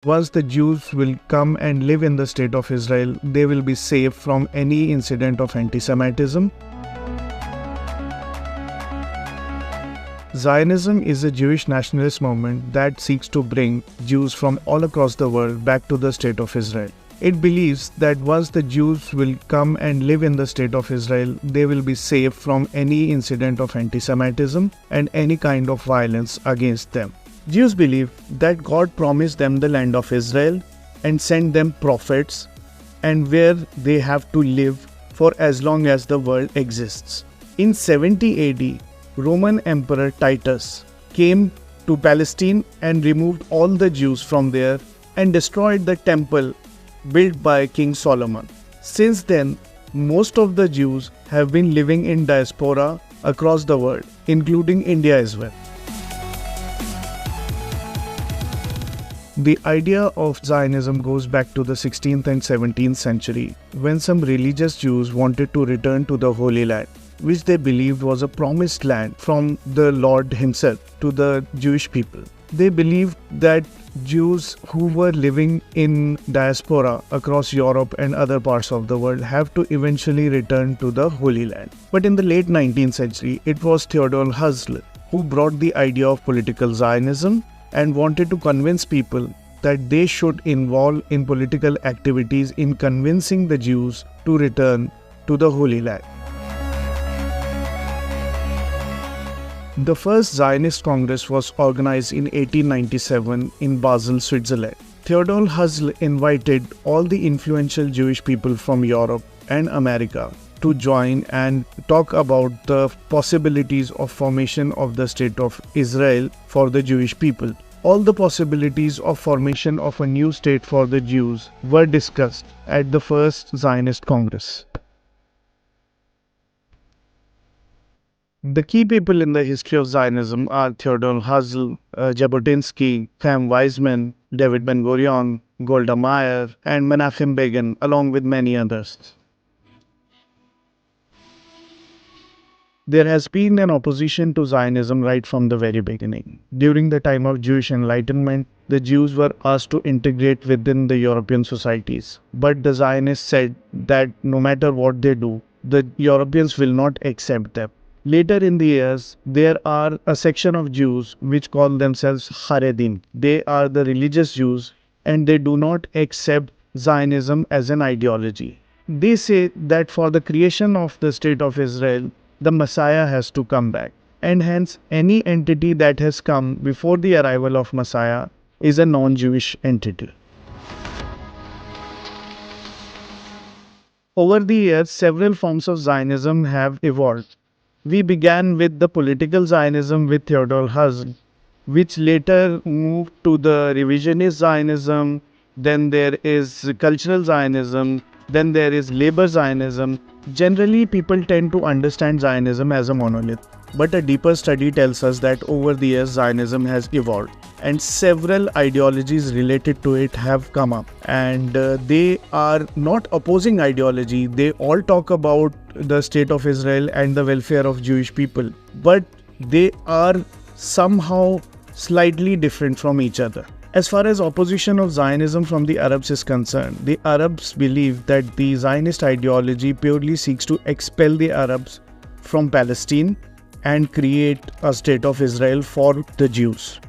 Once the Jews will come and live in the state of Israel, they will be safe from any incident of anti-Semitism. Zionism is a Jewish nationalist movement that seeks to bring Jews from all across the world back to the state of Israel. It believes that once the Jews will come and live in the state of Israel, they will be safe from any incident of anti-Semitism and any kind of violence against them. Jews believe that God promised them the land of Israel and sent them prophets and where they have to live for as long as the world exists. In 70 AD, Roman Emperor Titus came to Palestine and removed all the Jews from there and destroyed the temple built by King Solomon. Since then, most of the Jews have been living in diaspora across the world, including India as well. The idea of Zionism goes back to the 16th and 17th century, when some religious Jews wanted to return to the Holy Land, which they believed was a promised land from the Lord himself to the Jewish people. They believed that Jews who were living in diaspora across Europe and other parts of the world have to eventually return to the Holy Land. But in the late 19th century, it was Theodor Herzl who brought the idea of political Zionism and wanted to convince people that they should involve in political activities in convincing the Jews to return to the Holy Land. The first Zionist Congress was organized in 1897 in Basel, Switzerland. Theodor Herzl invited all the influential Jewish people from Europe and America to join and talk about the possibilities of formation of the state of Israel for the Jewish people. All the possibilities of formation of a new state for the Jews were discussed at the first Zionist Congress. The key people in the history of Zionism are Theodor Herzl, Jabotinsky, Chaim Weizmann, David Ben-Gurion, Golda Meir, and Menachem Begin, along with many others. There has been an opposition to Zionism right from the very beginning. During the time of Jewish Enlightenment, the Jews were asked to integrate within the European societies. But the Zionists said that no matter what they do, the Europeans will not accept them. Later in the years, there are a section of Jews which call themselves Haredim. They are the religious Jews and they do not accept Zionism as an ideology. They say that for the creation of the state of Israel, the Messiah has to come back, and hence any entity that has come before the arrival of Messiah is a non-Jewish entity. Over the years, several forms of Zionism have evolved. We began with the political Zionism with Theodor Herzl, which later moved to the revisionist Zionism. Then there is cultural Zionism. Then there is labor Zionism. Generally, people tend to understand Zionism as a monolith. But a deeper study tells us that over the years, Zionism has evolved. And several ideologies related to it have come up. And they are not opposing ideology. They all talk about the state of Israel and the welfare of Jewish people. But they are somehow slightly different from each other. As far as opposition of Zionism from the Arabs is concerned, the Arabs believe that the Zionist ideology purely seeks to expel the Arabs from Palestine and create a state of Israel for the Jews.